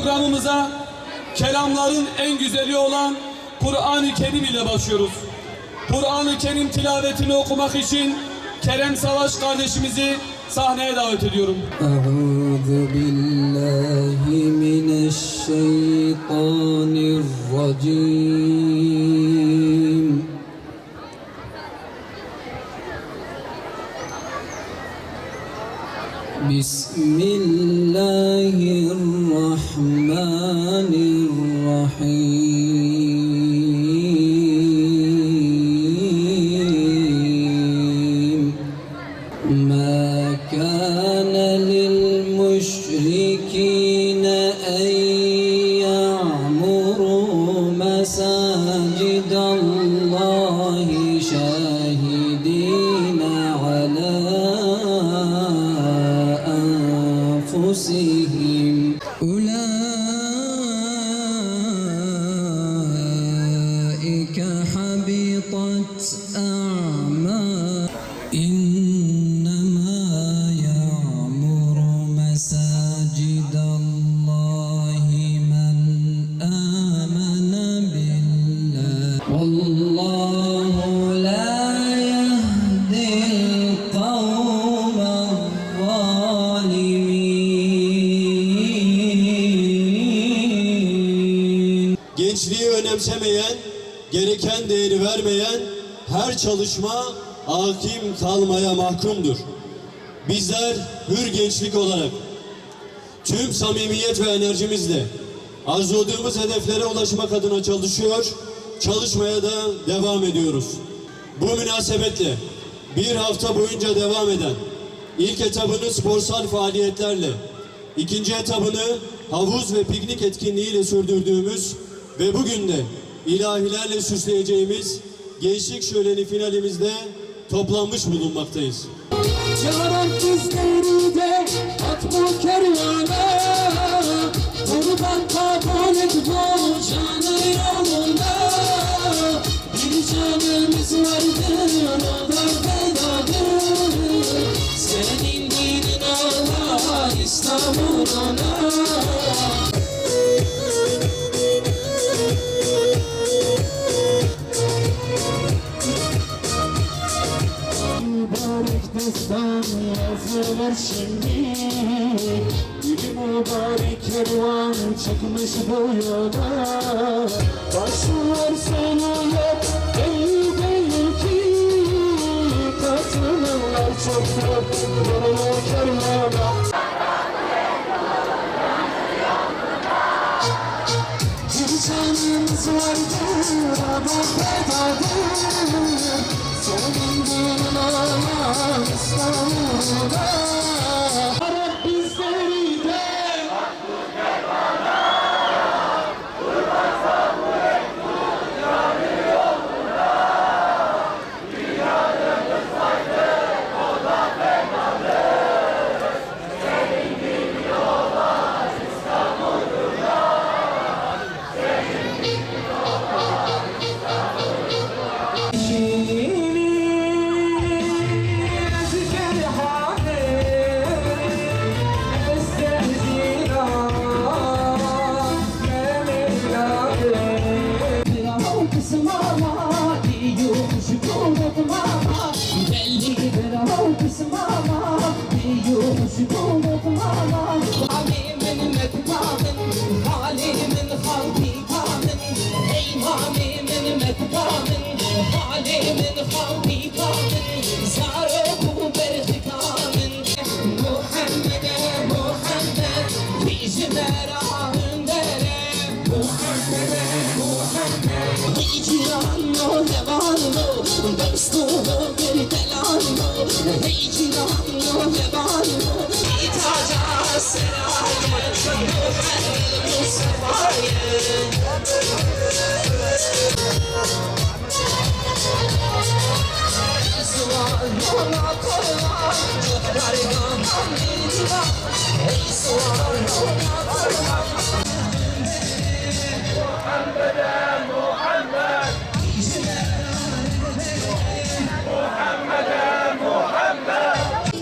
programımıza kelamların en güzeli olan Kur'an-ı Kerim ile başlıyoruz. Kur'an-ı Kerim tilavetini okumak için Kerem Savaş kardeşimizi sahneye davet ediyorum. Euzu billahi mineşşeytanirracim. Bismillahirrahmanirrahim. Ma kana lil müşrikine en ya'muru mesacidallahi şahidine ala أنفسهم أولئك حبطت أعمالهم إنما يعمر مساجد الله من آمن بالله والله لا يهدي القوم Gençliği önemsemeyen, gereken değeri vermeyen her çalışma hakim kalmaya mahkumdur. Bizler hür gençlik olarak tüm samimiyet ve enerjimizle arzuladığımız hedeflere ulaşmak adına çalışmaya da devam ediyoruz. Bu münasebetle bir hafta boyunca devam eden ilk etabını sporsal faaliyetlerle, ikinci etabını havuz ve piknik etkinliğiyle sürdürdüğümüz ve bugün de ilahilerle süsleyeceğimiz gençlik şöleni finalimizde toplanmış bulunmaktayız. Çağıran bizleri de at bu kervana, kurban kabul et bu canı yolunda. Bir canımız vardır, o da fedadır. Senin dinin Allah, İslam'ın ona. Destan yazılır şimdi, bir mübarek kervan çıkmış bu yola. Başlar sonu yok, değil ki katılırlar çoktur yoluna kervana. Bir canımız vardır, o da fedadır. Senin dinin Allah, İslam'da. Arap bizleri de atlı kervana, kurban kabul et bu canı yolunda. Dünyanın saydı, o da fedadır. Senin dinin Allah, İslam'da. Senin dinin Allah, İslam'da.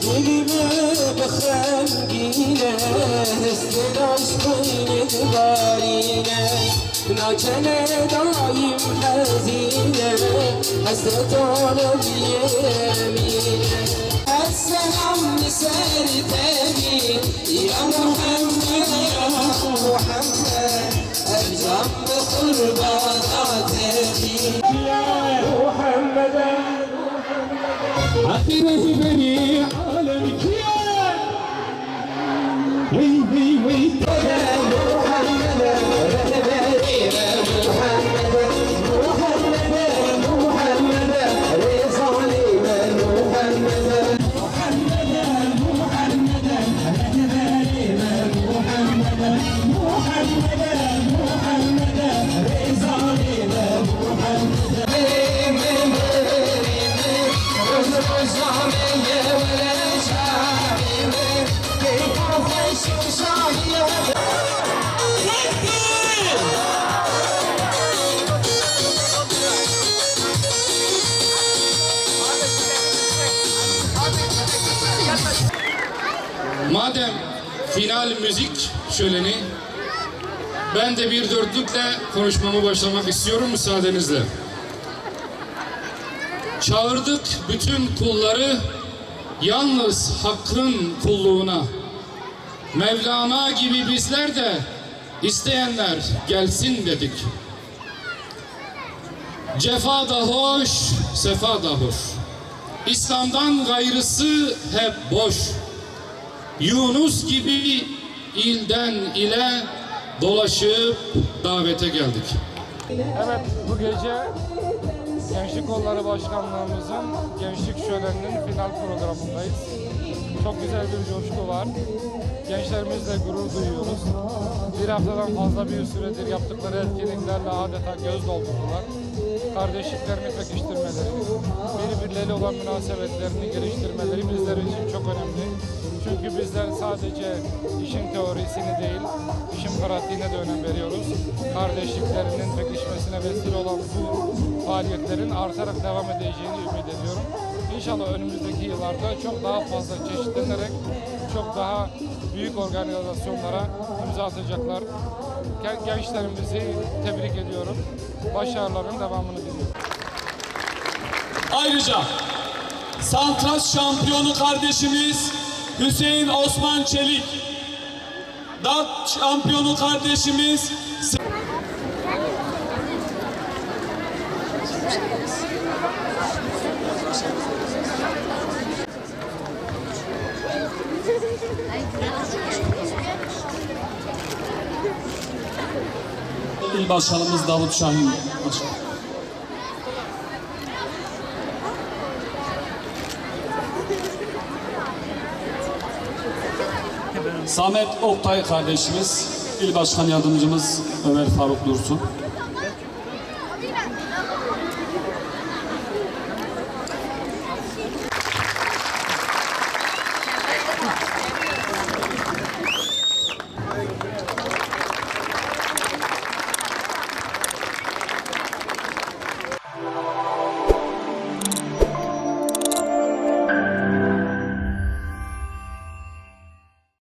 كلمة بخلقي ile Nesli aşkın itibarine Nakene daim hazine Hasret olup yemine Esselam sertemi Ya Muhammed ya Muhammed Ercan ve kurbanat emin Akiresi beni alem kiye Hey hey hey Madem final müzik şöleni, ben de bir dörtlükle konuşmamı başlamak istiyorum müsaadenizle. Çağırdık bütün kulları yalnız Hakk'ın kulluğuna. Mevlana gibi bizler de isteyenler gelsin dedik. Cefa da hoş, sefa da hoş. İslam'dan gayrısı hep boş. Yunus gibi ilden ile dolaşıp davete geldik. Evet, bu gece Gençlik Kolları Başkanlığımızın Gençlik Şöleni'nin final programındayız. Çok güzel bir coşku var. Gençlerimizle gurur duyuyoruz. Bir haftadan fazla bir süredir yaptıkları etkinliklerle adeta göz doldurdular. Kardeşliklerini pekiştirmeleri, birbirleriyle olan münasebetlerini geliştirmeleri bizler için çok önemli. Çünkü bizler sadece işin teorisini değil, işin pratiğine de önem veriyoruz. Kardeşliklerinin pekişmesine vesile olan bu faaliyetlerin artarak devam edeceğini ümit ediyorum. İnşallah önümüzdeki yıllarda çok daha fazla çeşitlenerek çok daha büyük organizasyonlara imza atacaklar. Gençlerimizi tebrik ediyorum. Başarıların devamını diliyorum. Ayrıca satranç şampiyonu kardeşimiz Hüseyin Osman Çelik, dart şampiyonu kardeşimiz İl Başkanımız Davut Şahin Başkan. Samet Oktay kardeşimiz, İl Başkan Yardımcımız Ömer Faruk Dursun.